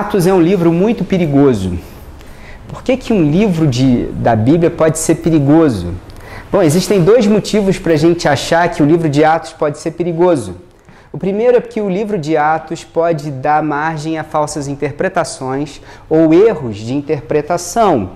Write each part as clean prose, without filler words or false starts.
Atos é um livro muito perigoso. Por que um livro da Bíblia pode ser perigoso? Bom, existem dois motivos para a gente achar que o livro de Atos pode ser perigoso. O primeiro é que o livro de Atos pode dar margem a falsas interpretações ou erros de interpretação.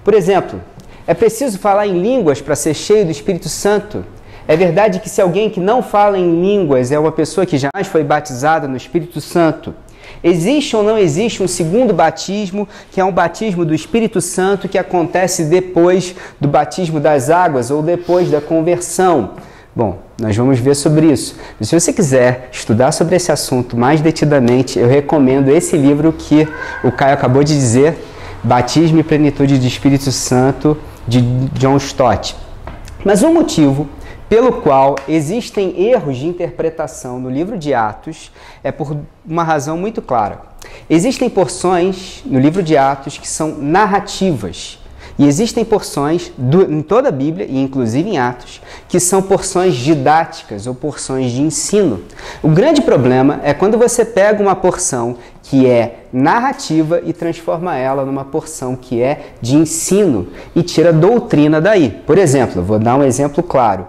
Por exemplo, é preciso falar em línguas para ser cheio do Espírito Santo? É verdade que se alguém que não fala em línguas é uma pessoa que jamais foi batizada no Espírito Santo? Existe ou não existe um segundo batismo, que é um batismo do Espírito Santo que acontece depois do batismo das águas ou depois da conversão? Bom, nós vamos ver sobre isso. Mas se você quiser estudar sobre esse assunto mais detidamente, eu recomendo esse livro que o Caio acabou de dizer, Batismo e Plenitude do Espírito Santo, de John Stott. Mas um motivo pelo qual existem erros de interpretação no livro de Atos é por uma razão muito clara. Existem porções no livro de Atos que são narrativas. E existem porções em toda a Bíblia, e inclusive em Atos, que são porções didáticas ou porções de ensino. O grande problema é quando você pega uma porção que é narrativa e transforma ela numa porção que é de ensino e tira doutrina daí. Por exemplo, vou dar um exemplo claro.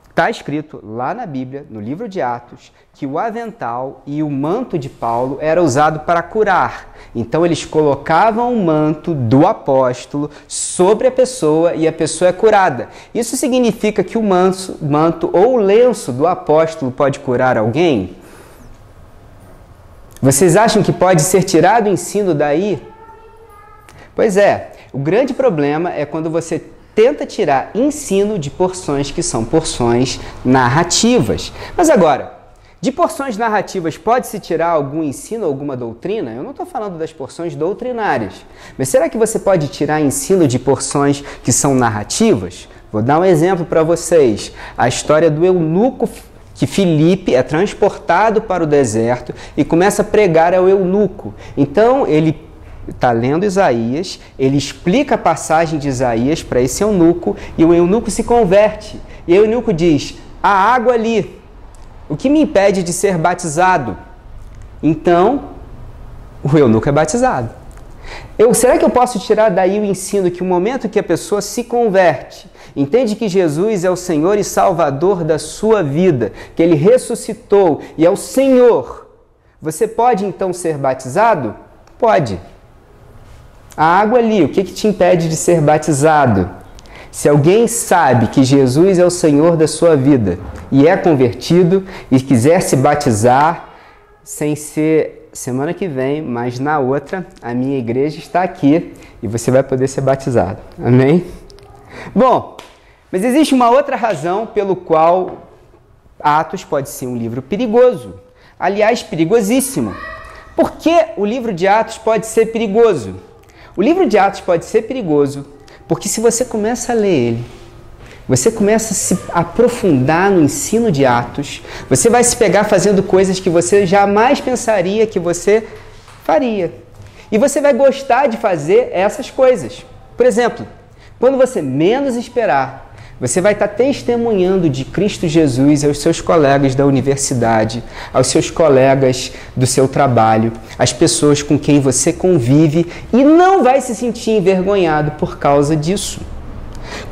Está escrito lá na Bíblia, no livro de Atos, que o avental e o manto de Paulo era usado para curar. Então eles colocavam o manto do apóstolo sobre a pessoa e a pessoa é curada. Isso significa que o manto ou o lenço do apóstolo pode curar alguém? Vocês acham que pode ser tirado o ensino daí? Pois é, o grande problema é quando você tenta tirar ensino de porções que são porções narrativas. Mas agora, de porções narrativas pode-se tirar algum ensino, alguma doutrina? Eu não estou falando das porções doutrinárias. Mas será que você pode tirar ensino de porções que são narrativas? Vou dar um exemplo para vocês. A história do eunuco, que Filipe é transportado para o deserto e começa a pregar ao eunuco. Então, ele está lendo Isaías, ele explica a passagem de Isaías para esse eunuco e o eunuco se converte. E o eunuco diz, há água ali, o que me impede de ser batizado? Então, o eunuco é batizado. Será que eu posso tirar daí o ensino que o momento que a pessoa se converte, entende que Jesus é o Senhor e Salvador da sua vida, que Ele ressuscitou e é o Senhor, você pode então ser batizado? Pode. A água ali, o que te impede de ser batizado? Se alguém sabe que Jesus é o Senhor da sua vida e é convertido e quiser se batizar, sem ser semana que vem, mas na outra, a minha igreja está aqui e você vai poder ser batizado. Amém? Bom, mas existe uma outra razão pelo qual Atos pode ser um livro perigoso. Aliás, perigosíssimo. Por que o livro de Atos pode ser perigoso? O livro de Atos pode ser perigoso porque se você começa a ler ele, você começa a se aprofundar no ensino de Atos, você vai se pegar fazendo coisas que você jamais pensaria que você faria. E você vai gostar de fazer essas coisas. Por exemplo, quando você menos esperar, você vai estar testemunhando de Cristo Jesus aos seus colegas da universidade, aos seus colegas do seu trabalho, às pessoas com quem você convive e não vai se sentir envergonhado por causa disso.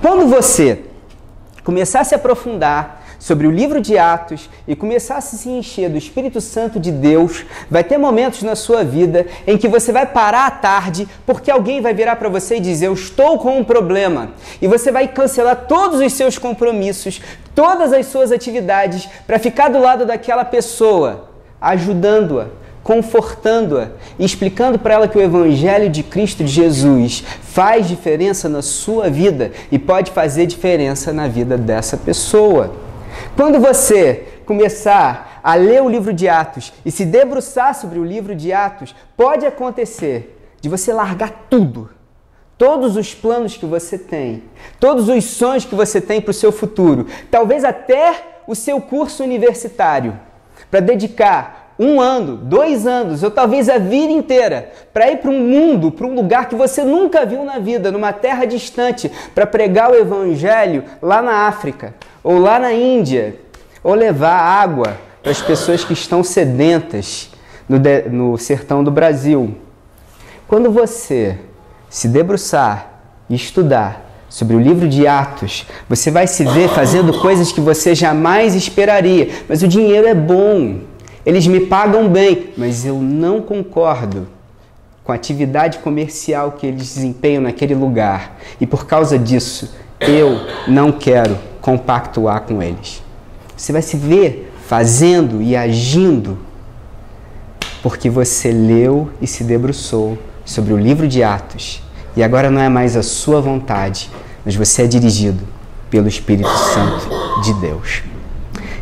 Quando você começar a se aprofundar sobre o livro de Atos e começar a se encher do Espírito Santo de Deus, vai ter momentos na sua vida em que você vai parar à tarde porque alguém vai virar para você e dizer, eu estou com um problema. E você vai cancelar todos os seus compromissos, todas as suas atividades para ficar do lado daquela pessoa, ajudando-a, confortando-a e explicando para ela que o Evangelho de Cristo de Jesus faz diferença na sua vida e pode fazer diferença na vida dessa pessoa. Quando você começar a ler o livro de Atos e se debruçar sobre o livro de Atos, pode acontecer de você largar tudo, todos os planos que você tem, todos os sonhos que você tem para o seu futuro, talvez até o seu curso universitário, para dedicar 1 ano, 2 anos, ou talvez a vida inteira, para ir para um mundo, para um lugar que você nunca viu na vida, numa terra distante, para pregar o Evangelho lá na África, ou lá na Índia, ou levar água para as pessoas que estão sedentas no sertão do Brasil. Quando você se debruçar e estudar sobre o livro de Atos, você vai se ver fazendo coisas que você jamais esperaria. Mas o dinheiro é bom, eles me pagam bem, mas eu não concordo com a atividade comercial que eles desempenham naquele lugar. E por causa disso, eu não quero compactuar com eles. Você vai se ver fazendo e agindo porque você leu e se debruçou sobre o livro de Atos. E agora não é mais a sua vontade, mas você é dirigido pelo Espírito Santo de Deus.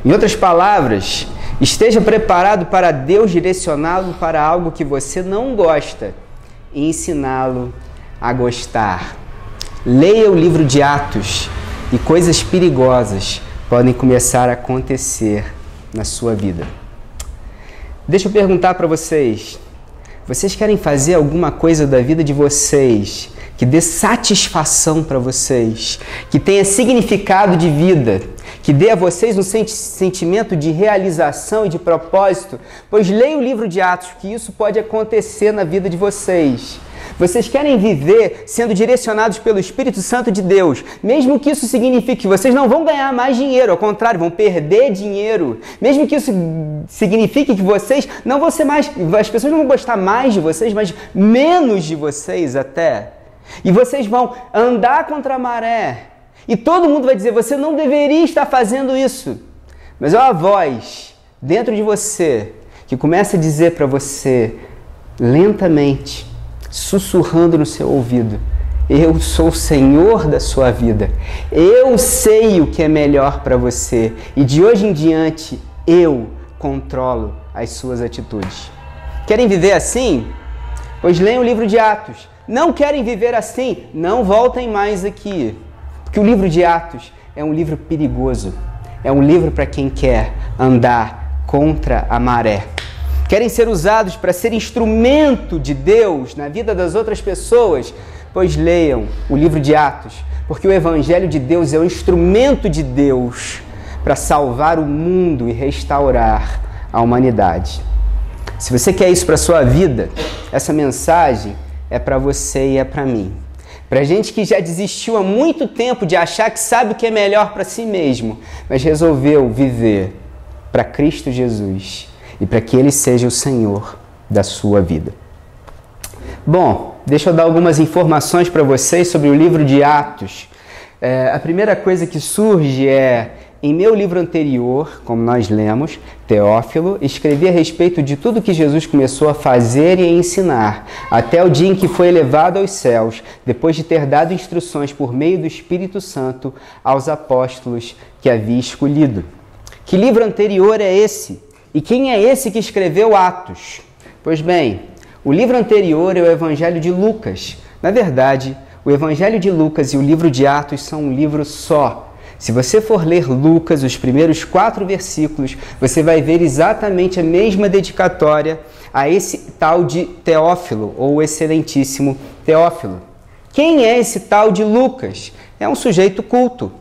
Em outras palavras, esteja preparado para Deus direcioná-lo para algo que você não gosta e ensiná-lo a gostar. Leia o livro de Atos e coisas perigosas podem começar a acontecer na sua vida. Deixa eu perguntar para vocês. Vocês querem fazer alguma coisa da vida de vocês que dê satisfação para vocês, que tenha significado de vida, que dê a vocês um sentimento de realização e de propósito? Pois leia o livro de Atos, que isso pode acontecer na vida de vocês. Vocês querem viver sendo direcionados pelo Espírito Santo de Deus, mesmo que isso signifique que vocês não vão ganhar mais dinheiro, ao contrário, vão perder dinheiro. Mesmo que isso signifique que vocês não vão ser mais, as pessoas não vão gostar mais de vocês, mas menos de vocês até. E vocês vão andar contra a maré. E todo mundo vai dizer, você não deveria estar fazendo isso. Mas é uma voz dentro de você que começa a dizer para você, lentamente, sussurrando no seu ouvido, eu sou o Senhor da sua vida, eu sei o que é melhor para você e de hoje em diante eu controlo as suas atitudes. Querem viver assim? Pois leiam o livro de Atos. Não querem viver assim? Não voltem mais aqui, porque o livro de Atos é um livro perigoso, é um livro para quem quer andar contra a maré. Querem ser usados para ser instrumento de Deus na vida das outras pessoas? Pois leiam o livro de Atos, porque o Evangelho de Deus é o instrumento de Deus para salvar o mundo e restaurar a humanidade. Se você quer isso para a sua vida, essa mensagem é para você e é para mim. Para gente que já desistiu há muito tempo de achar que sabe o que é melhor para si mesmo, mas resolveu viver para Cristo Jesus e para que Ele seja o Senhor da sua vida. Bom, deixa eu dar algumas informações para vocês sobre o livro de Atos. A primeira coisa que surge é, em meu livro anterior, como nós lemos, Teófilo, escrevi a respeito de tudo que Jesus começou a fazer e a ensinar, até o dia em que foi elevado aos céus, depois de ter dado instruções por meio do Espírito Santo aos apóstolos que havia escolhido. Que livro anterior é esse? E quem é esse que escreveu Atos? Pois bem, o livro anterior é o Evangelho de Lucas. Na verdade, o Evangelho de Lucas e o livro de Atos são um livro só. Se você for ler Lucas, os primeiros 4 versículos, você vai ver exatamente a mesma dedicatória a esse tal de Teófilo, ou excelentíssimo Teófilo. Quem é esse tal de Lucas? É um sujeito culto.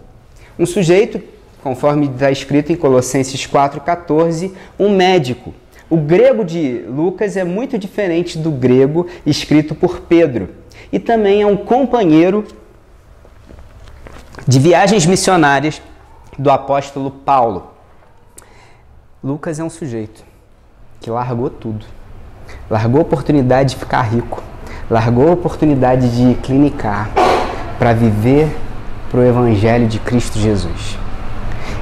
Um sujeito, conforme está escrito em Colossenses 4,14, um médico. O grego de Lucas é muito diferente do grego escrito por Pedro. E também é um companheiro de viagens missionárias do apóstolo Paulo. Lucas é um sujeito que largou tudo. Largou a oportunidade de ficar rico. Largou a oportunidade de clinicar para viver para o Evangelho de Cristo Jesus.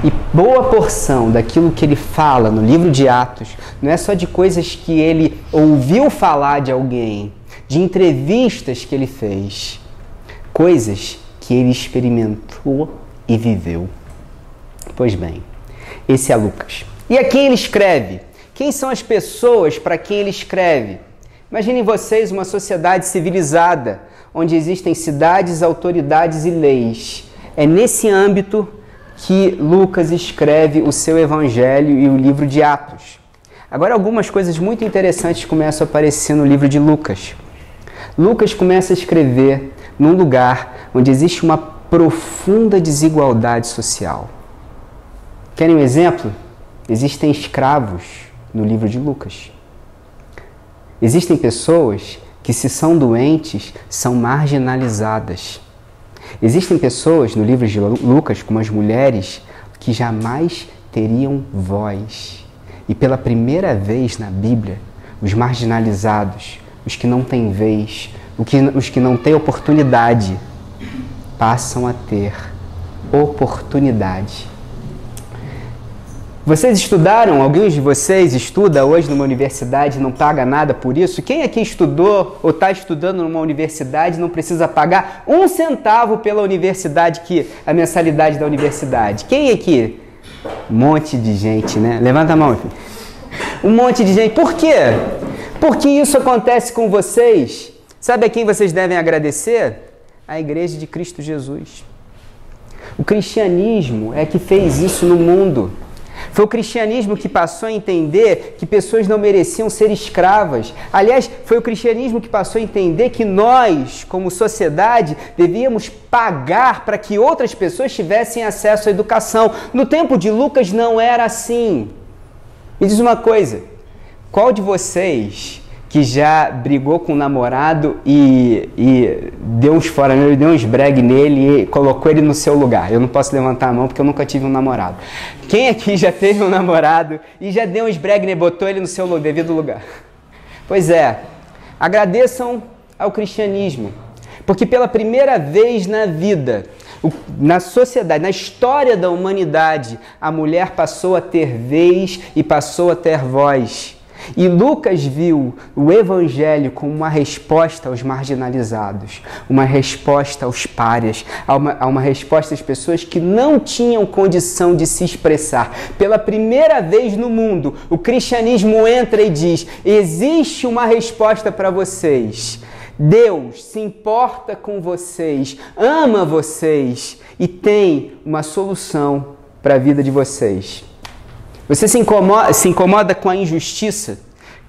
E boa porção daquilo que ele fala no livro de Atos não é só de coisas que ele ouviu falar de alguém, de entrevistas que ele fez, coisas que ele experimentou e viveu. Pois bem, esse é Lucas. E a quem ele escreve? Quem são as pessoas para quem ele escreve? Imaginem vocês uma sociedade civilizada, onde existem cidades, autoridades e leis. É nesse âmbito que Lucas escreve o seu Evangelho e o livro de Atos. Agora, algumas coisas muito interessantes começam a aparecer no livro de Lucas. Lucas começa a escrever num lugar onde existe uma profunda desigualdade social. Querem um exemplo? Existem escravos no livro de Lucas. Existem pessoas que, se são doentes, são marginalizadas. Existem pessoas no livro de Lucas, como as mulheres, que jamais teriam voz. E pela primeira vez na Bíblia, os marginalizados, os que não têm vez, os que não têm oportunidade, passam a ter oportunidade. Vocês estudaram? Alguns de vocês estuda hoje numa universidade e não paga nada por isso? Quem aqui estudou ou está estudando numa universidade e não precisa pagar 1 centavo pela universidade, a mensalidade da universidade? Quem aqui? Um monte de gente, né? Levanta a mão, filho. Um monte de gente. Por quê? Porque isso acontece com vocês. Sabe a quem vocês devem agradecer? A Igreja de Cristo Jesus. O cristianismo é que fez isso no mundo. Foi o cristianismo que passou a entender que pessoas não mereciam ser escravas. Aliás, foi o cristianismo que passou a entender que nós, como sociedade, devíamos pagar para que outras pessoas tivessem acesso à educação. No tempo de Lucas não era assim. Me diz uma coisa, qual de vocês que já brigou com o namorado e deu uns fora nele, deu uns bregue nele e colocou ele no seu lugar? Eu não posso levantar a mão porque eu nunca tive um namorado. Quem aqui já teve um namorado e já deu uns bregue nele, botou ele no seu devido lugar? Pois é, agradeçam ao cristianismo, porque pela primeira vez na vida, na sociedade, na história da humanidade, a mulher passou a ter vez e passou a ter voz. E Lucas viu o Evangelho como uma resposta aos marginalizados, uma resposta aos párias, a uma resposta às pessoas que não tinham condição de se expressar. Pela primeira vez no mundo, o cristianismo entra e diz: existe uma resposta para vocês. Deus se importa com vocês, ama vocês e tem uma solução para a vida de vocês. Você se incomoda com a injustiça,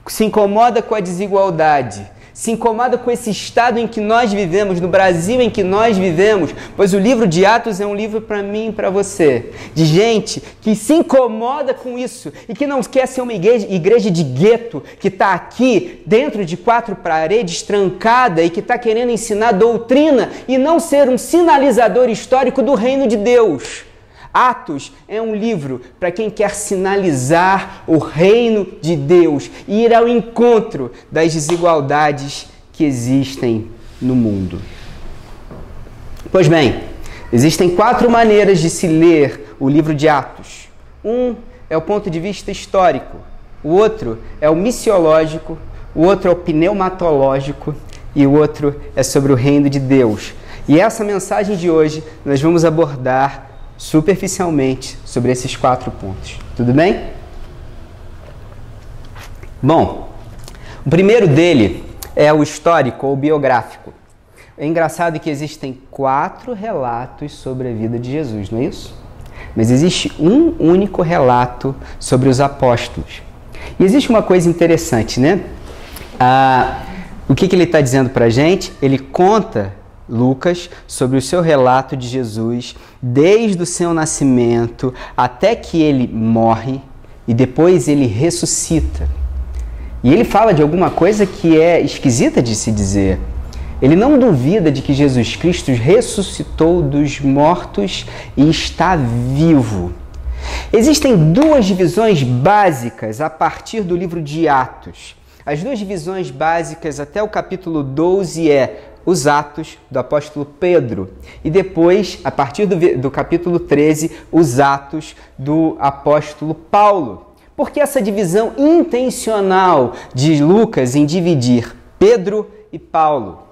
se incomoda com a desigualdade, se incomoda com esse estado em que nós vivemos, no Brasil em que nós vivemos, pois o livro de Atos é um livro para mim e para você, de gente que se incomoda com isso e que não quer ser uma igreja de gueto, que está aqui dentro de 4 paredes, trancada, e que está querendo ensinar doutrina e não ser um sinalizador histórico do reino de Deus. Atos é um livro para quem quer sinalizar o reino de Deus e ir ao encontro das desigualdades que existem no mundo. Pois bem, existem 4 maneiras de se ler o livro de Atos. Um é o ponto de vista histórico, o outro é o missiológico, o outro é o pneumatológico e o outro é sobre o reino de Deus. E essa mensagem de hoje nós vamos abordar superficialmente sobre esses 4 pontos. Tudo bem? Bom, o primeiro dele é o histórico ou biográfico. É engraçado que existem 4 relatos sobre a vida de Jesus, não é isso? Mas existe um único relato sobre os apóstolos. E existe uma coisa interessante, né? O que ele está dizendo para a gente? Ele conta, Lucas, sobre o seu relato de Jesus desde o seu nascimento até que ele morre e depois ele ressuscita. E ele fala de alguma coisa que é esquisita de se dizer. Ele não duvida de que Jesus Cristo ressuscitou dos mortos e está vivo. Existem 2 divisões básicas a partir do livro de Atos. As 2 divisões básicas até o capítulo 12 os Atos do apóstolo Pedro e depois, a partir do capítulo 13, os Atos do apóstolo Paulo. Por que essa divisão intencional de Lucas em dividir Pedro e Paulo?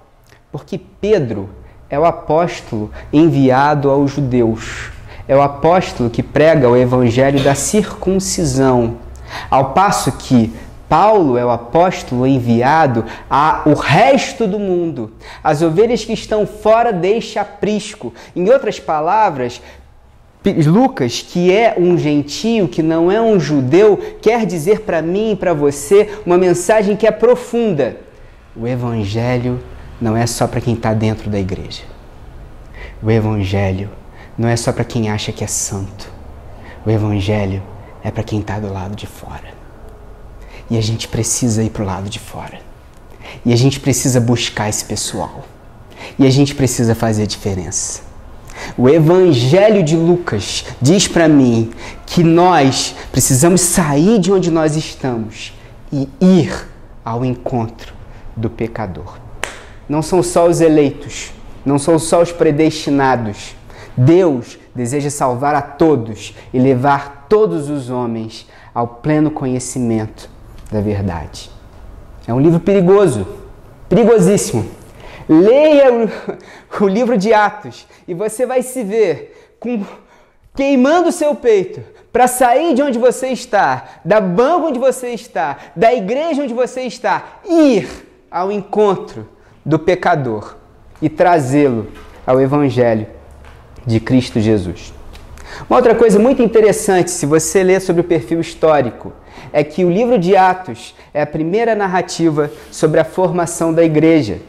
Porque Pedro é o apóstolo enviado aos judeus. É o apóstolo que prega o evangelho da circuncisão, ao passo que Paulo é o apóstolo enviado ao resto do mundo, as ovelhas que estão fora deste aprisco. Em outras palavras, Lucas, que é um gentio, que não é um judeu, quer dizer para mim e para você uma mensagem que é profunda. O evangelho não é só para quem está dentro da igreja. O evangelho não é só para quem acha que é santo. O evangelho é para quem está do lado de fora. E a gente precisa ir para o lado de fora. E a gente precisa buscar esse pessoal. E a gente precisa fazer a diferença. O Evangelho de Lucas diz para mim que nós precisamos sair de onde nós estamos e ir ao encontro do pecador. Não são só os eleitos, não são só os predestinados. Deus deseja salvar a todos e levar todos os homens ao pleno conhecimento da verdade. É um livro perigoso, perigosíssimo. Leia o livro de Atos e você vai se ver queimando o seu peito para sair de onde você está, da banca onde você está, da igreja onde você está, ir ao encontro do pecador e trazê-lo ao Evangelho de Cristo Jesus. Uma outra coisa muito interessante, se você ler sobre o perfil histórico, é que o livro de Atos é a primeira narrativa sobre a formação da igreja.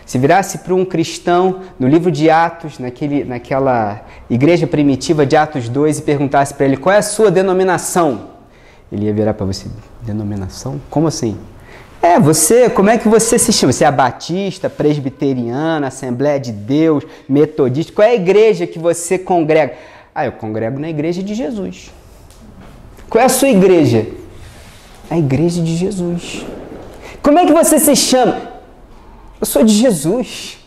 Se virasse para um cristão no livro de Atos, naquela igreja primitiva de Atos 2, e perguntasse para ele qual é a sua denominação, ele ia virar para você: denominação? Como assim? Como é que você se chama? Você é batista, presbiteriana, Assembleia de Deus, metodista? Qual é a igreja que você congrega? Eu congrego na igreja de Jesus. Qual é a sua igreja? A igreja de Jesus. Como é que você se chama? Eu sou de Jesus.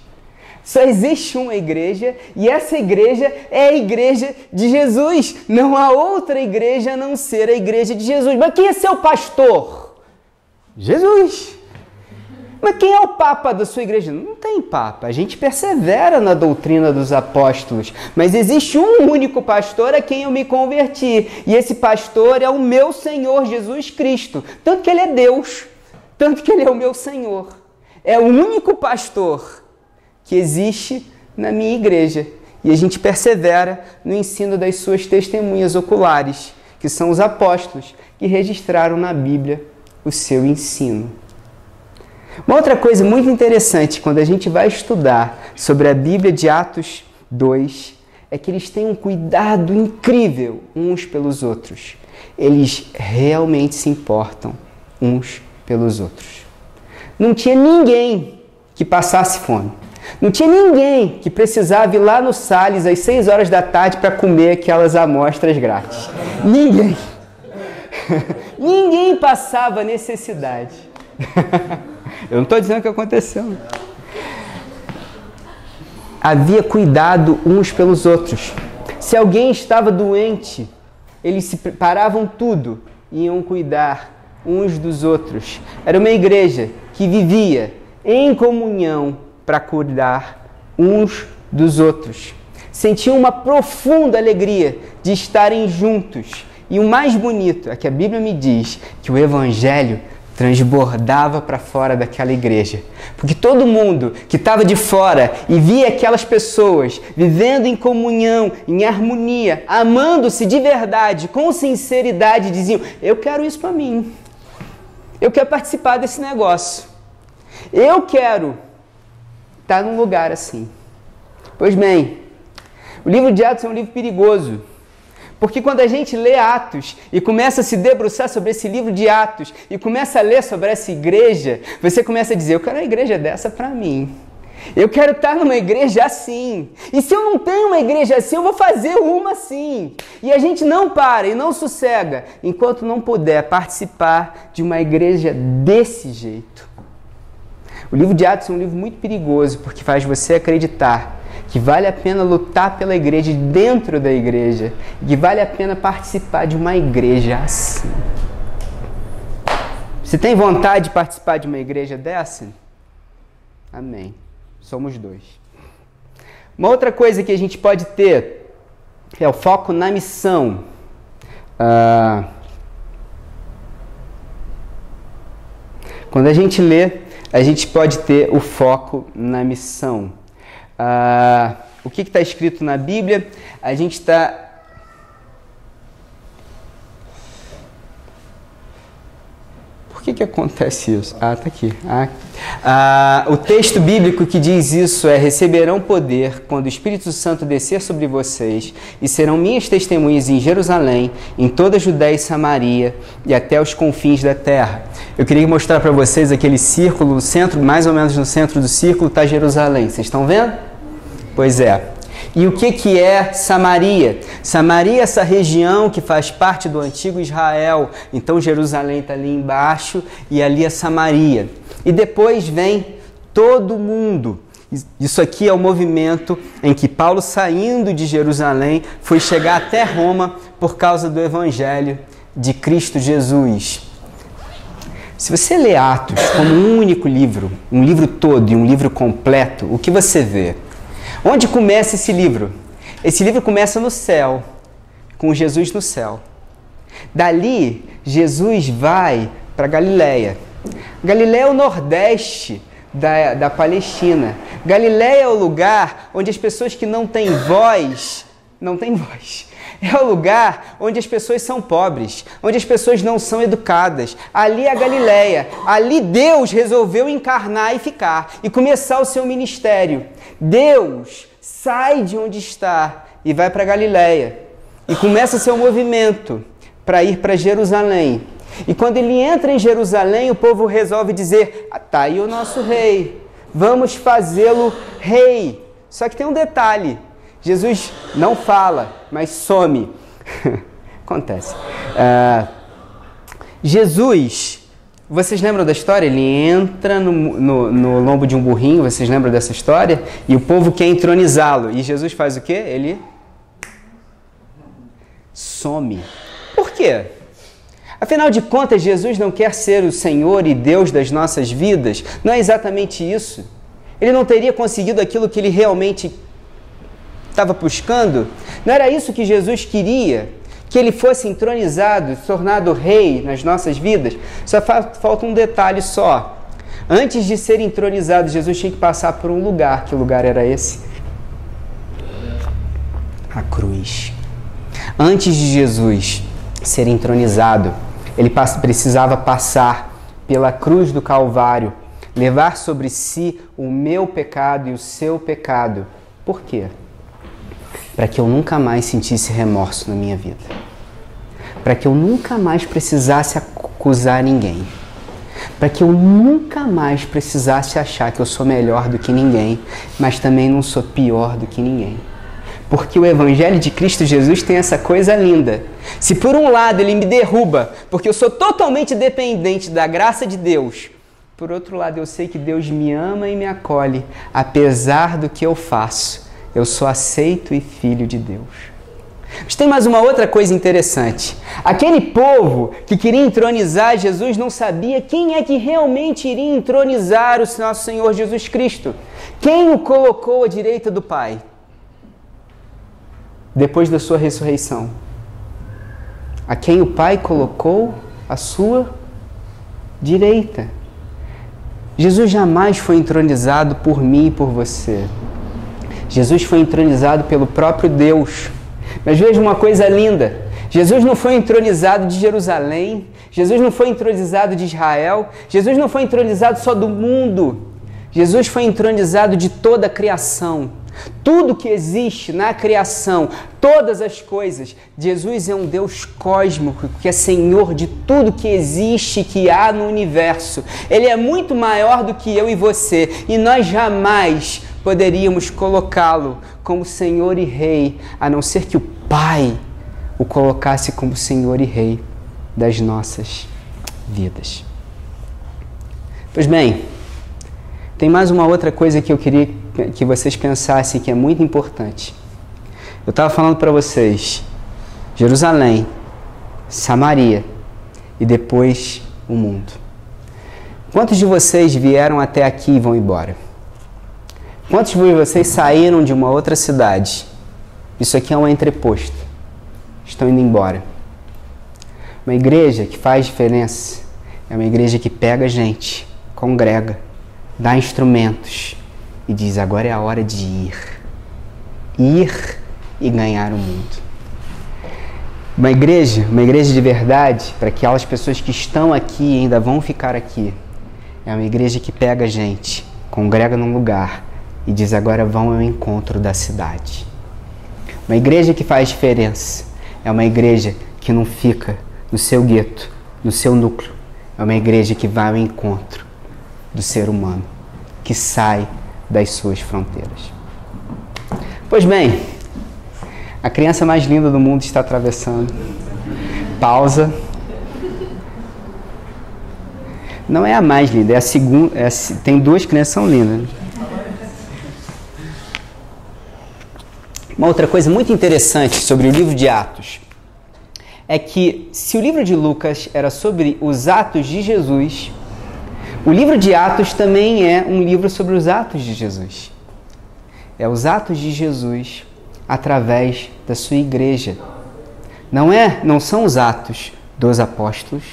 Só existe uma igreja e essa igreja é a igreja de Jesus. Não há outra igreja a não ser a igreja de Jesus. Mas quem é seu pastor? Jesus. Mas quem é o papa da sua igreja? Não tem papa. A gente persevera na doutrina dos apóstolos. Mas existe um único pastor a quem eu me converti. E esse pastor é o meu Senhor Jesus Cristo. Tanto que ele é Deus. Tanto que ele é o meu Senhor. É o único pastor que existe na minha igreja. E a gente persevera no ensino das suas testemunhas oculares, que são os apóstolos, que registraram na Bíblia o seu ensino. Uma outra coisa muito interessante, quando a gente vai estudar sobre a Bíblia de Atos 2, é que eles têm um cuidado incrível uns pelos outros. Eles realmente se importam uns pelos outros. Não tinha ninguém que passasse fome. Não tinha ninguém que precisava ir lá no Salles às 6 horas da tarde para comer aquelas amostras grátis. Ninguém. Ninguém passava necessidade. Eu não estou dizendo que aconteceu. Havia cuidado uns pelos outros. Se alguém estava doente, eles se preparavam tudo e iam cuidar uns dos outros. Era uma igreja que vivia em comunhão para cuidar uns dos outros. Sentiam uma profunda alegria de estarem juntos. E o mais bonito é que a Bíblia me diz que o Evangelho transbordava para fora daquela igreja. Porque todo mundo que estava de fora e via aquelas pessoas vivendo em comunhão, em harmonia, amando-se de verdade, com sinceridade, diziam: eu quero isso para mim. Eu quero participar desse negócio. Eu quero estar num lugar assim. Pois bem, o livro de Atos é um livro perigoso. Porque quando a gente lê Atos e começa a se debruçar sobre esse livro de Atos e começa a ler sobre essa igreja, você começa a dizer: eu quero uma igreja dessa para mim. Eu quero estar numa igreja assim. E se eu não tenho uma igreja assim, eu vou fazer uma assim. E a gente não para e não sossega enquanto não puder participar de uma igreja desse jeito. O livro de Atos é um livro muito perigoso porque faz você acreditar que vale a pena lutar pela igreja dentro da igreja e que vale a pena participar de uma igreja assim. Você tem vontade de participar de uma igreja dessa? Amém. Somos dois. Uma outra coisa que a gente pode ter é o foco na missão. Quando a gente lê, a gente pode ter o foco na missão. O que está escrito na Bíblia? A gente está... Por Por que acontece isso? Tá aqui. O texto bíblico que diz isso é: receberão poder quando o Espírito Santo descer sobre vocês e serão minhas testemunhas em Jerusalém, em toda a Judéia e Samaria e até os confins da terra. Eu queria mostrar para vocês aquele círculo no centro, mais ou menos no centro do círculo está Jerusalém. Vocês estão vendo? Pois é. E o que é Samaria? Samaria é essa região que faz parte do antigo Israel. Então Jerusalém está ali embaixo e ali é Samaria. E depois vem todo mundo. Isso aqui é o movimento em que Paulo, saindo de Jerusalém, foi chegar até Roma por causa do Evangelho de Cristo Jesus. Se você lê Atos como um único livro, um livro todo e um livro completo, o que você vê? Onde começa esse livro? Esse livro começa no céu, com Jesus no céu. Dali, Jesus vai para Galiléia. Galiléia é o nordeste da Palestina. Galiléia é o lugar onde as pessoas que não têm voz. É o lugar onde as pessoas são pobres, onde as pessoas não são educadas. Ali é a Galiléia. Ali Deus resolveu encarnar e ficar e começar o seu ministério. Deus sai de onde está e vai para Galiléia e começa seu movimento para ir para Jerusalém. E quando ele entra em Jerusalém, o povo resolve dizer: tá aí o nosso rei, vamos fazê-lo rei. Só que tem um detalhe: Jesus não fala, mas some. Acontece. Jesus, vocês lembram da história? Ele entra no lombo de um burrinho, vocês lembram dessa história? E o povo quer entronizá-lo. E Jesus faz o quê? Ele some. Por quê? Afinal de contas, Jesus não quer ser o Senhor e Deus das nossas vidas? Não é exatamente isso? Ele não teria conseguido aquilo que ele realmente estava buscando? Não era isso que Jesus queria? Que ele fosse entronizado, tornado rei nas nossas vidas? Só falta um detalhe só. Antes de ser entronizado, Jesus tinha que passar por um lugar. Que lugar era esse? A cruz. Antes de Jesus ser entronizado, ele precisava passar pela cruz do Calvário, levar sobre si o meu pecado e o seu pecado. Por quê? Para que eu nunca mais sentisse remorso na minha vida. Para que eu nunca mais precisasse acusar ninguém. Para que eu nunca mais precisasse achar que eu sou melhor do que ninguém, mas também não sou pior do que ninguém. Porque o Evangelho de Cristo Jesus tem essa coisa linda. Se por um lado ele me derruba, porque eu sou totalmente dependente da graça de Deus, por outro lado eu sei que Deus me ama e me acolhe, apesar do que eu faço. Eu sou aceito e filho de Deus. Mas tem mais uma outra coisa interessante. Aquele povo que queria entronizar Jesus não sabia quem é que realmente iria entronizar o nosso Senhor Jesus Cristo. Quem o colocou à direita do Pai depois da sua ressurreição? A quem o Pai colocou à sua direita. Jesus jamais foi entronizado por mim e por você. Jesus foi entronizado pelo próprio Deus. Mas veja uma coisa linda. Jesus não foi entronizado de Jerusalém. Jesus não foi entronizado de Israel. Jesus não foi entronizado só do mundo. Jesus foi entronizado de toda a criação. Tudo que existe na criação, todas as coisas. Jesus é um Deus cósmico, que é Senhor de tudo que existe, que há no universo. Ele é muito maior do que eu e você. E nós jamais poderíamos colocá-lo como Senhor e Rei, a não ser que o Pai o colocasse como Senhor e Rei das nossas vidas. Pois bem, tem mais uma outra coisa que eu queria que vocês pensassem que é muito importante. Eu estava falando para vocês, Jerusalém, Samaria e depois o mundo. Quantos de vocês vieram até aqui e vão embora? Quantos de vocês saíram de uma outra cidade? Isso aqui é um entreposto. Estão indo embora. Uma igreja que faz diferença é uma igreja que pega gente, congrega, dá instrumentos e diz: agora é a hora de ir. Ir e ganhar o mundo. Uma igreja de verdade, para aquelas pessoas que estão aqui e ainda vão ficar aqui, é uma igreja que pega a gente, congrega num lugar e diz: agora vão ao encontro da cidade. Uma igreja que faz diferença é uma igreja que não fica no seu gueto, no seu núcleo. É uma igreja que vai ao encontro do ser humano, que sai das suas fronteiras. Pois bem, a criança mais linda do mundo está atravessando. Pausa. Não é a mais linda, é a segunda. Tem duas crianças que são lindas. Uma outra coisa muito interessante sobre o livro de Atos é que, se o livro de Lucas era sobre os atos de Jesus, o livro de Atos também é um livro sobre os atos de Jesus. É os atos de Jesus através da sua igreja. Não são os atos dos apóstolos,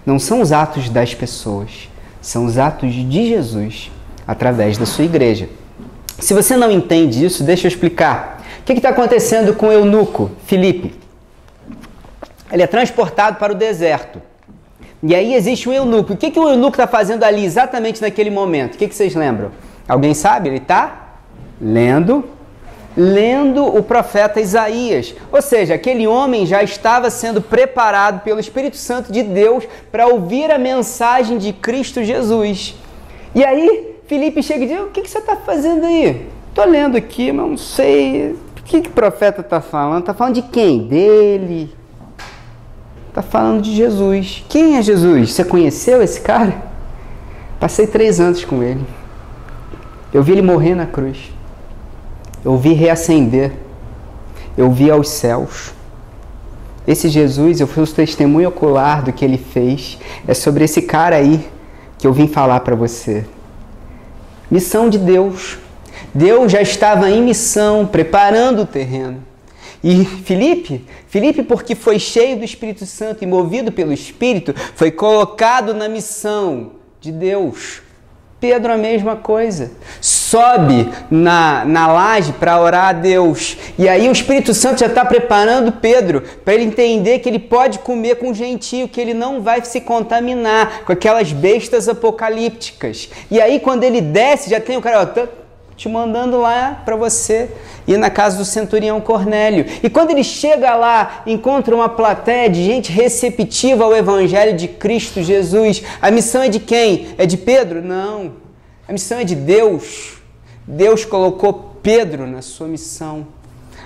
não são os atos das pessoas, são os atos de Jesus através da sua igreja. Se você não entende isso, deixa eu explicar. O que está acontecendo com o eunuco Filipe? Ele é transportado para o deserto. E aí existe um eunuco. O que o eunuco está fazendo ali exatamente naquele momento? O que vocês lembram? Alguém sabe? Ele está lendo o profeta Isaías. Ou seja, aquele homem já estava sendo preparado pelo Espírito Santo de Deus para ouvir a mensagem de Cristo Jesus. E aí Filipe chega e diz: o que você está fazendo aí? Estou lendo aqui, mas não sei. O que o profeta está falando? Está falando de quem? Dele. Está falando de Jesus. Quem é Jesus? Você conheceu esse cara? Passei 3 anos com ele. Eu vi ele morrer na cruz. Eu vi reacender. Eu vi aos céus. Esse Jesus, eu fui o testemunho ocular do que ele fez. É sobre esse cara aí que eu vim falar para você. Missão de Deus. Deus já estava em missão, preparando o terreno. E Filipe, porque foi cheio do Espírito Santo e movido pelo Espírito, foi colocado na missão de Deus. Pedro, a mesma coisa. Sobe na laje para orar a Deus. E aí o Espírito Santo já está preparando Pedro para ele entender que ele pode comer com gentio, que ele não vai se contaminar com aquelas bestas apocalípticas. E aí quando ele desce, já tem o cara, ó, te mandando lá para você ir na casa do centurião Cornélio. E quando ele chega lá, encontra uma plateia de gente receptiva ao Evangelho de Cristo Jesus. A missão é de quem? É de Pedro? Não. A missão é de Deus. Deus colocou Pedro na sua missão.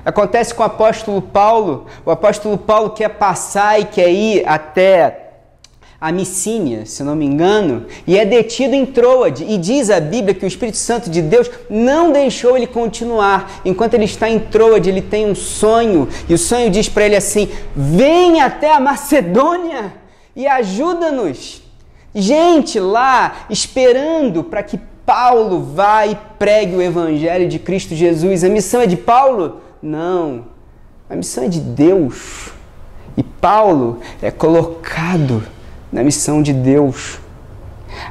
Acontece com o apóstolo Paulo. O apóstolo Paulo quer passar e quer ir até a Micínia, se não me engano, e é detido em Troade. E diz a Bíblia que o Espírito Santo de Deus não deixou ele continuar. Enquanto ele está em Troade, ele tem um sonho, e o sonho diz para ele assim: vem até a Macedônia e ajuda-nos. Gente lá esperando para que Paulo vá e pregue o Evangelho de Cristo Jesus. A missão é de Paulo? Não. A missão é de Deus. E Paulo é colocado na missão de Deus.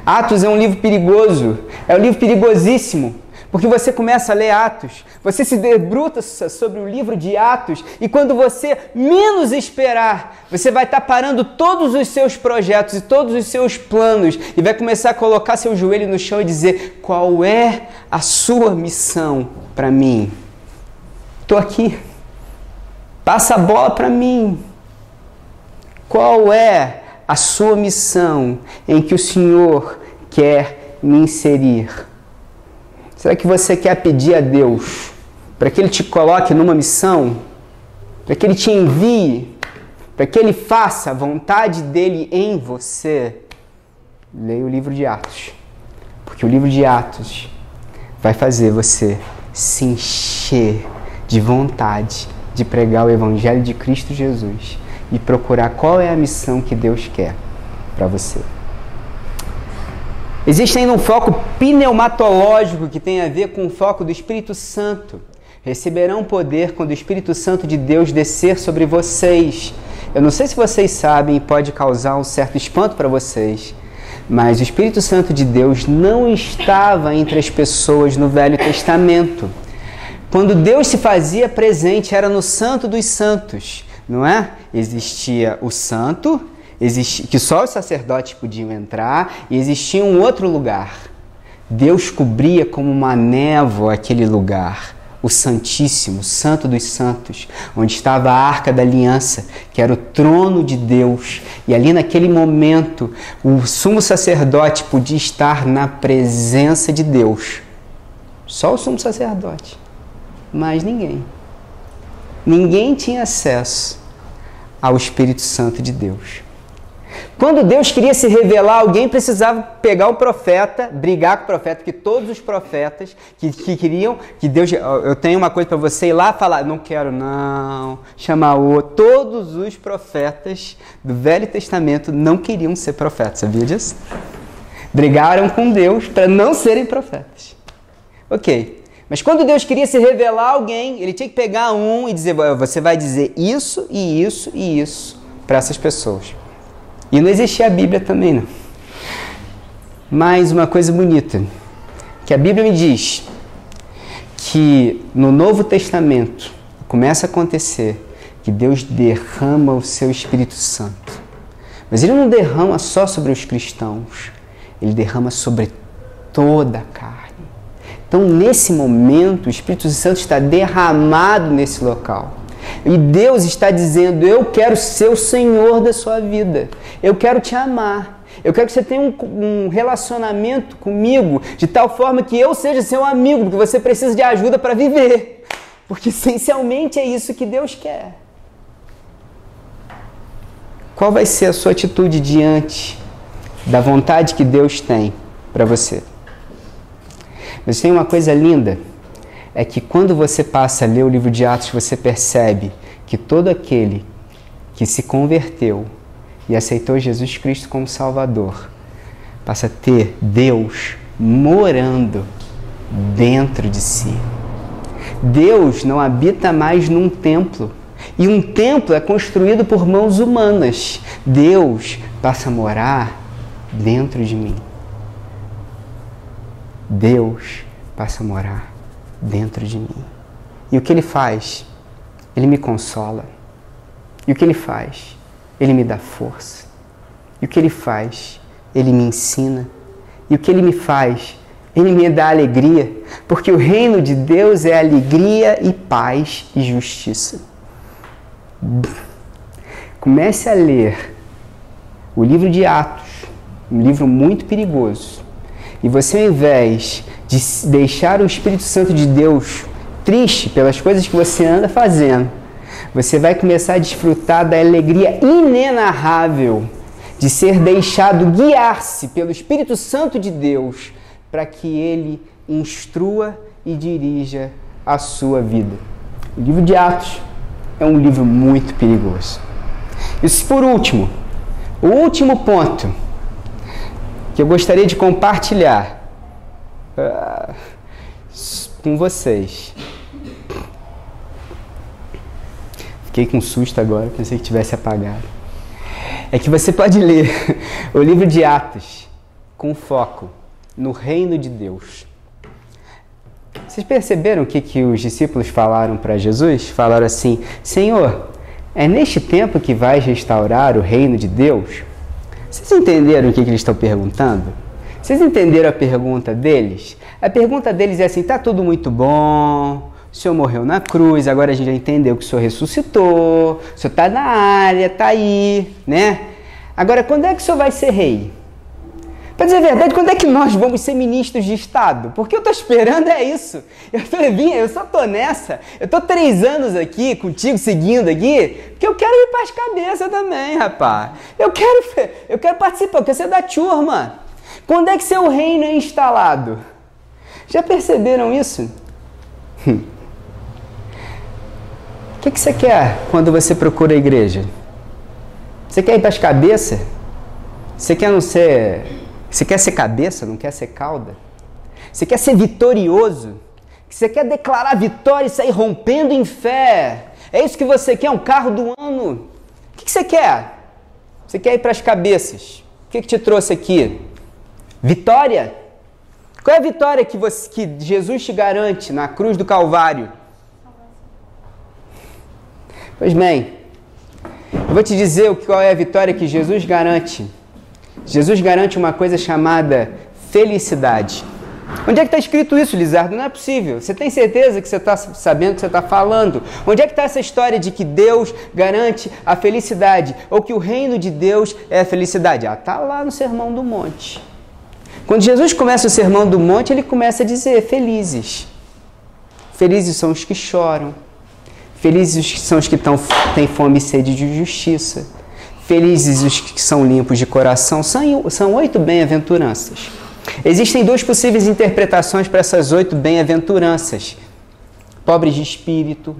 Atos é um livro perigoso, é um livro perigosíssimo, porque você começa a ler Atos, você se debruça sobre o livro de Atos, e quando você menos esperar, você vai estar parando todos os seus projetos e todos os seus planos, e vai começar a colocar seu joelho no chão e dizer: qual é a sua missão para mim? Estou aqui, passa a bola para mim. Qual é a sua missão em que o Senhor quer me inserir? Será que você quer pedir a Deus para que Ele te coloque numa missão? Para que Ele te envie? Para que Ele faça a vontade dEle em você? Leia o livro de Atos. Porque o livro de Atos vai fazer você se encher de vontade de pregar o Evangelho de Cristo Jesus e procurar qual é a missão que Deus quer para você. Existe ainda um foco pneumatológico que tem a ver com o foco do Espírito Santo. Receberão poder quando o Espírito Santo de Deus descer sobre vocês. Eu não sei se vocês sabem e pode causar um certo espanto para vocês, mas o Espírito Santo de Deus não estava entre as pessoas no Velho Testamento. Quando Deus se fazia presente, era no Santo dos Santos. não é? Existia o santo, que só os sacerdotes podiam entrar, e existia um outro lugar. Deus cobria como uma névoa aquele lugar, o Santíssimo, o Santo dos Santos, onde estava a Arca da Aliança, que era o trono de Deus. E ali naquele momento, o sumo sacerdote podia estar na presença de Deus. Só o sumo sacerdote, mais ninguém. Ninguém tinha acesso ao Espírito Santo de Deus. Quando Deus queria se revelar a alguém, precisava pegar o profeta, brigar com o profeta, porque todos os profetas que queriam que Deus... Eu tenho uma coisa para você ir lá falar, não quero não, chamar todos os profetas do Velho Testamento não queriam ser profetas, sabia disso? Brigaram com Deus para não serem profetas. Ok, mas quando Deus queria se revelar a alguém, ele tinha que pegar um e dizer, você vai dizer isso e isso e isso para essas pessoas. E não existia a Bíblia também, não. Mas uma coisa bonita, que a Bíblia me diz que no Novo Testamento começa a acontecer que Deus derrama o seu Espírito Santo. Mas ele não derrama só sobre os cristãos, ele derrama sobre toda a carne. Então, nesse momento, o Espírito Santo está derramado nesse local. E Deus está dizendo, eu quero ser o Senhor da sua vida. Eu quero te amar. Eu quero que você tenha um relacionamento comigo de tal forma que eu seja seu amigo, porque você precisa de ajuda para viver. Porque essencialmente é isso que Deus quer. Qual vai ser a sua atitude diante da vontade que Deus tem para você? Mas tem uma coisa linda, é que quando você passa a ler o livro de Atos, você percebe que todo aquele que se converteu e aceitou Jesus Cristo como Salvador, passa a ter Deus morando dentro de si. Deus não habita mais num templo, e um templo é construído por mãos humanas. Deus passa a morar dentro de mim. Deus passa a morar dentro de mim. E o que Ele faz? Ele me consola. E o que Ele faz? Ele me dá força. E o que Ele faz? Ele me ensina. E o que Ele me faz? Ele me dá alegria. Porque o reino de Deus é alegria e paz e justiça. Comece a ler o livro de Atos, um livro muito perigoso. E você, ao invés de deixar o Espírito Santo de Deus triste pelas coisas que você anda fazendo, você vai começar a desfrutar da alegria inenarrável de ser deixado guiar-se pelo Espírito Santo de Deus para que Ele instrua e dirija a sua vida. O livro de Atos é um livro muito perigoso. E por último, o último ponto que eu gostaria de compartilhar com vocês. Fiquei com susto agora, pensei que tivesse apagado. É que você pode ler o livro de Atos com foco no reino de Deus. Vocês perceberam o que os discípulos falaram para Jesus? Falaram assim, Senhor, é neste tempo que vais restaurar o reino de Deus? Vocês entenderam o que eles estão perguntando? Vocês entenderam a pergunta deles? A pergunta deles é assim, tá tudo muito bom, o Senhor morreu na cruz, agora a gente já entendeu que o Senhor ressuscitou, o Senhor está na área, está aí, né? Agora, quando é que o Senhor vai ser rei? Para dizer a verdade, quando é que nós vamos ser ministros de Estado? Porque eu estou esperando é isso. Eu só estou nessa. Eu estou 3 anos aqui, contigo, seguindo aqui, porque eu quero ir para as cabeças também, rapaz. Eu quero participar, eu quero ser da turma. Quando é que seu reino é instalado? Já perceberam isso? O que você quer quando você procura a igreja? Você quer ir para as cabeças? Você quer não ser... Você quer ser cabeça, não quer ser cauda? Você quer ser vitorioso? Você quer declarar vitória e sair rompendo em fé? É isso que você quer? Um carro do ano? O que você quer? Você quer ir para as cabeças? O que te trouxe aqui? Vitória? Qual é a vitória que Jesus te garante na cruz do Calvário? Pois bem, Eu vou te dizer qual é a vitória que Jesus garante. Jesus garante uma coisa chamada felicidade. Onde é que está escrito isso, Lizardo? Não é possível. Você tem certeza que você está sabendo o que você está falando? Onde é que está essa história de que Deus garante a felicidade? Ou que o reino de Deus é a felicidade? Está lá no Sermão do Monte. Quando Jesus começa o Sermão do Monte, ele começa a dizer, felizes. Felizes são os que choram. Felizes são os que têm fome e sede de justiça. Felizes os que são limpos de coração. São 8 bem-aventuranças. Existem 2 possíveis interpretações para essas 8 bem-aventuranças. Pobres de espírito.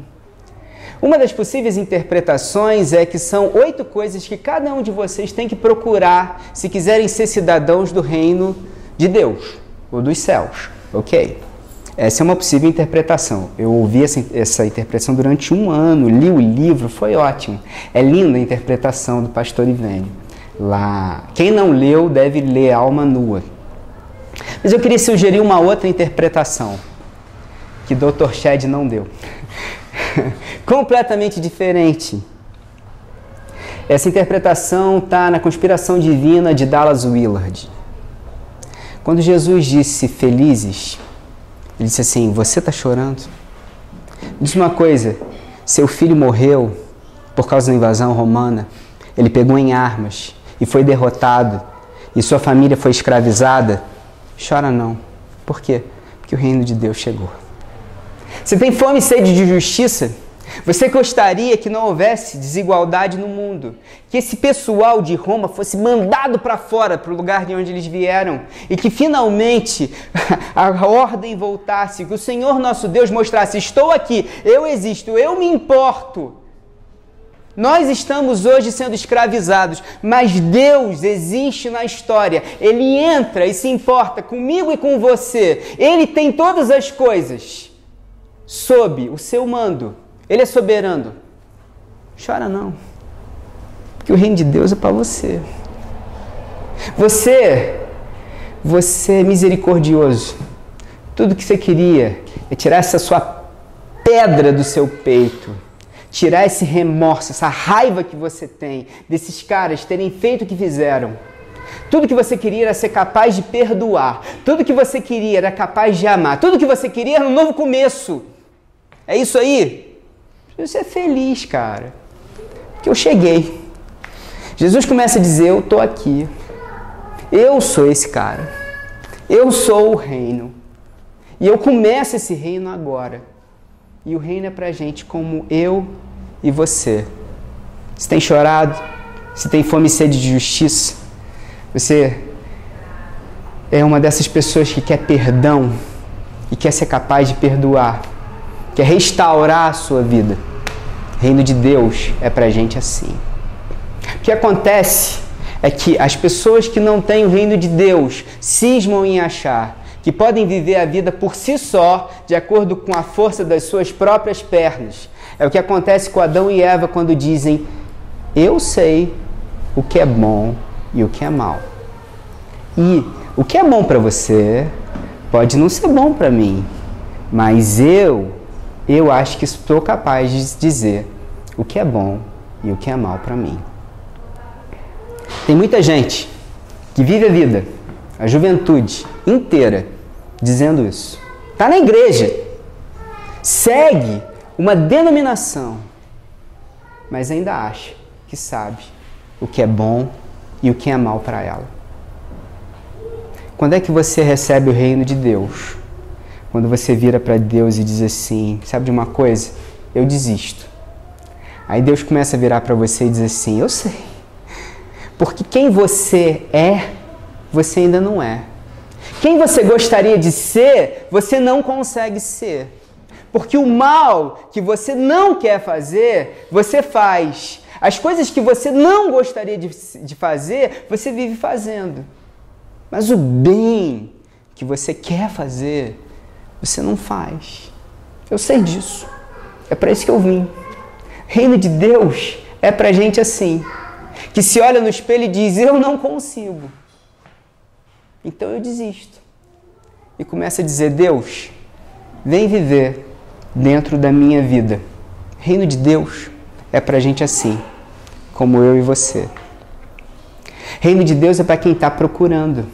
Uma das possíveis interpretações é que são 8 coisas que cada um de vocês tem que procurar se quiserem ser cidadãos do reino de Deus, ou dos céus. Ok? Essa é uma possível interpretação. Eu ouvi essa interpretação durante 1 ano, li o livro, foi ótimo. É linda a interpretação do pastor Ivênio. Lá. Quem não leu deve ler Alma Nua. Mas eu queria sugerir uma outra interpretação, que Dr. Shedd não deu. Completamente diferente. Essa interpretação está na Conspiração Divina de Dallas Willard. Quando Jesus disse felizes, ele disse assim, você está chorando? Diz uma coisa, seu filho morreu por causa da invasão romana, ele pegou em armas e foi derrotado, e sua família foi escravizada. Chora não. Por quê? Porque o reino de Deus chegou. Você tem fome e sede de justiça? Você gostaria que não houvesse desigualdade no mundo? Que esse pessoal de Roma fosse mandado para fora, para o lugar de onde eles vieram? E que finalmente a ordem voltasse, que o Senhor nosso Deus mostrasse, estou aqui, eu existo, eu me importo. Nós estamos hoje sendo escravizados, mas Deus existe na história. Ele entra e se importa comigo e com você. Ele tem todas as coisas sob o seu mando. Ele é soberano. Chora não, porque o reino de Deus é para você. Você é misericordioso. Tudo que você queria é tirar essa sua pedra do seu peito. Tirar esse remorso, essa raiva que você tem desses caras terem feito o que fizeram. Tudo que você queria era ser capaz de perdoar. Tudo que você queria era capaz de amar. Tudo que você queria era um novo começo. É isso aí? Você é feliz, cara. Porque eu cheguei. Jesus começa a dizer, eu estou aqui. Eu sou esse cara. Eu sou o reino. E eu começo esse reino agora. E o reino é pra gente como eu e você. Você tem chorado? Você tem fome e sede de justiça? Você é uma dessas pessoas que quer perdão e quer ser capaz de perdoar, quer restaurar a sua vida. O reino de Deus é pra gente assim. O que acontece é que as pessoas que não têm o reino de Deus cismam em achar que podem viver a vida por si só, de acordo com a força das suas próprias pernas. É o que acontece com Adão e Eva quando dizem, eu sei o que é bom e o que é mal. E o que é bom para você pode não ser bom para mim, mas eu acho que estou capaz de dizer o que é bom e o que é mal para mim. Tem muita gente que vive a vida, a juventude inteira, dizendo isso. Está na igreja, segue uma denominação, mas ainda acha que sabe o que é bom e o que é mal para ela. Quando é que você recebe o reino de Deus? Quando você vira para Deus e diz assim, sabe de uma coisa? Eu desisto. Aí Deus começa a virar para você e diz assim, eu sei. Porque quem você é, você ainda não é. Quem você gostaria de ser, você não consegue ser. Porque o mal que você não quer fazer, você faz. As coisas que você não gostaria de fazer, você vive fazendo. Mas o bem que você quer fazer, você não faz. Eu sei disso. É para isso que eu vim. Reino de Deus é pra gente assim, que se olha no espelho e diz, eu não consigo. Então eu desisto. E começa a dizer, Deus, vem viver dentro da minha vida. Reino de Deus é pra gente assim. como eu e você. Reino de Deus é para quem está procurando.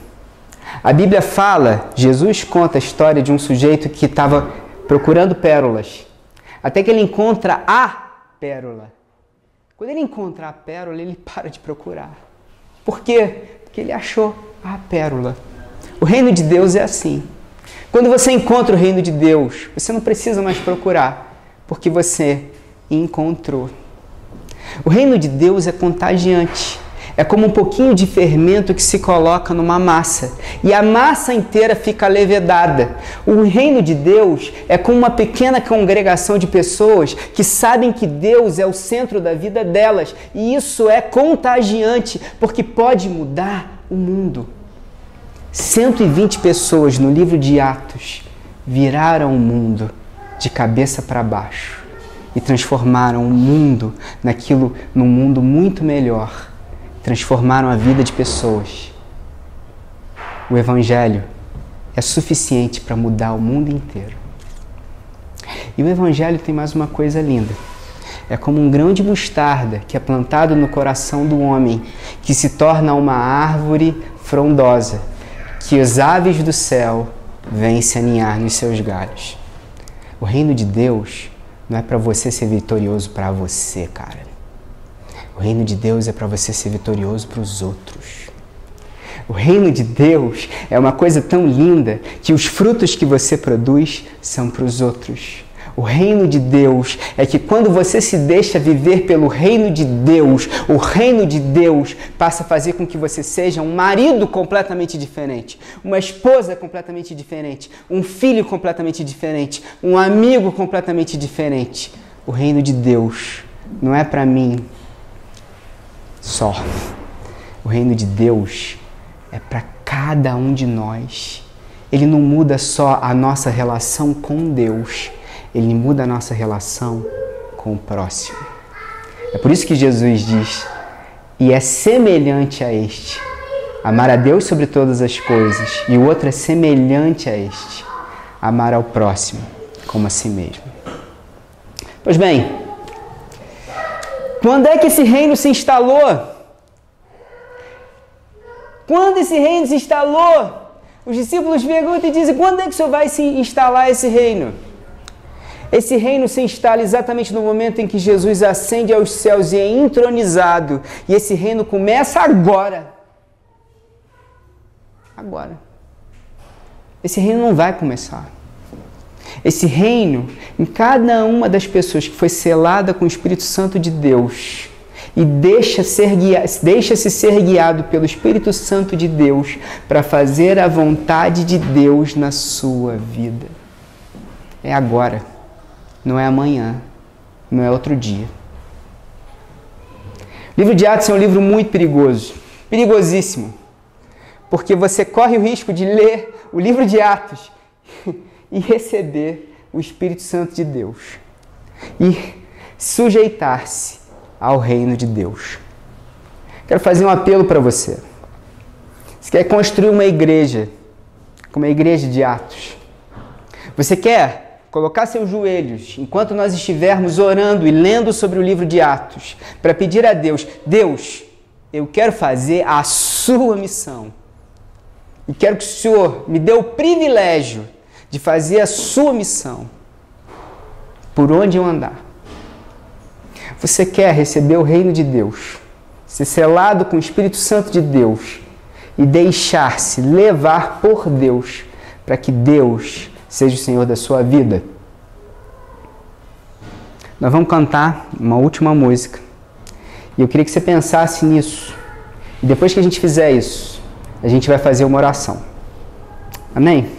A Bíblia fala, Jesus conta a história de um sujeito que estava procurando pérolas, até que ele encontra a pérola. Quando ele encontra a pérola, ele para de procurar. Por quê? Porque ele achou a pérola. O reino de Deus é assim. Quando você encontra o reino de Deus, você não precisa mais procurar, porque você encontrou. O reino de Deus é contagiante. É como um pouquinho de fermento que se coloca numa massa e a massa inteira fica levedada. O reino de Deus é como uma pequena congregação de pessoas que sabem que Deus é o centro da vida delas e isso é contagiante porque pode mudar o mundo. 120 pessoas no livro de Atos viraram o mundo de cabeça para baixo e transformaram o mundo num mundo muito melhor. Transformaram a vida de pessoas. O Evangelho é suficiente para mudar o mundo inteiro. E o Evangelho tem mais uma coisa linda. É como um grão de mostarda que é plantado no coração do homem, que se torna uma árvore frondosa, que as aves do céu vêm se aninhar nos seus galhos. O reino de Deus não é para você ser vitorioso para você, cara. O reino de Deus é para você ser vitorioso para os outros. O reino de Deus é uma coisa tão linda que os frutos que você produz são para os outros. O reino de Deus é que quando você se deixa viver pelo reino de Deus, o reino de Deus passa a fazer com que você seja um marido completamente diferente, uma esposa completamente diferente, um filho completamente diferente, um amigo completamente diferente. O reino de Deus não é para mim só. O reino de Deus é para cada um de nós. Ele não muda só a nossa relação com Deus, ele muda a nossa relação com o próximo. É por isso que Jesus diz, e é semelhante a este, amar a Deus sobre todas as coisas, e o outro é semelhante a este, amar ao próximo como a si mesmo. Pois bem, quando é que esse reino se instalou? Quando esse reino se instalou? Os discípulos perguntam e dizem, quando é que o Senhor vai se instalar esse reino? Esse reino se instala exatamente no momento em que Jesus ascende aos céus e é entronizado. E esse reino começa agora. Agora. Esse reino não vai começar. Esse reino, em cada uma das pessoas que foi selada com o Espírito Santo de Deus e deixa-se ser guiado pelo Espírito Santo de Deus para fazer a vontade de Deus na sua vida. É agora, não é amanhã, não é outro dia. O livro de Atos é um livro muito perigoso, perigosíssimo, porque você corre o risco de ler o livro de Atos e receber o Espírito Santo de Deus e sujeitar-se ao reino de Deus. Quero fazer um apelo para você. Você quer construir uma igreja, como a igreja de Atos? Você quer colocar seus joelhos enquanto nós estivermos orando e lendo sobre o livro de Atos para pedir a Deus, Deus, eu quero fazer a sua missão e quero que o Senhor me dê o privilégio de fazer a sua missão por onde eu andar. Você quer receber o reino de Deus, ser selado com o Espírito Santo de Deus e deixar-se levar por Deus para que Deus seja o Senhor da sua vida? Nós vamos cantar uma última música e eu queria que você pensasse nisso. E depois que a gente fizer isso, a gente vai fazer uma oração. Amém?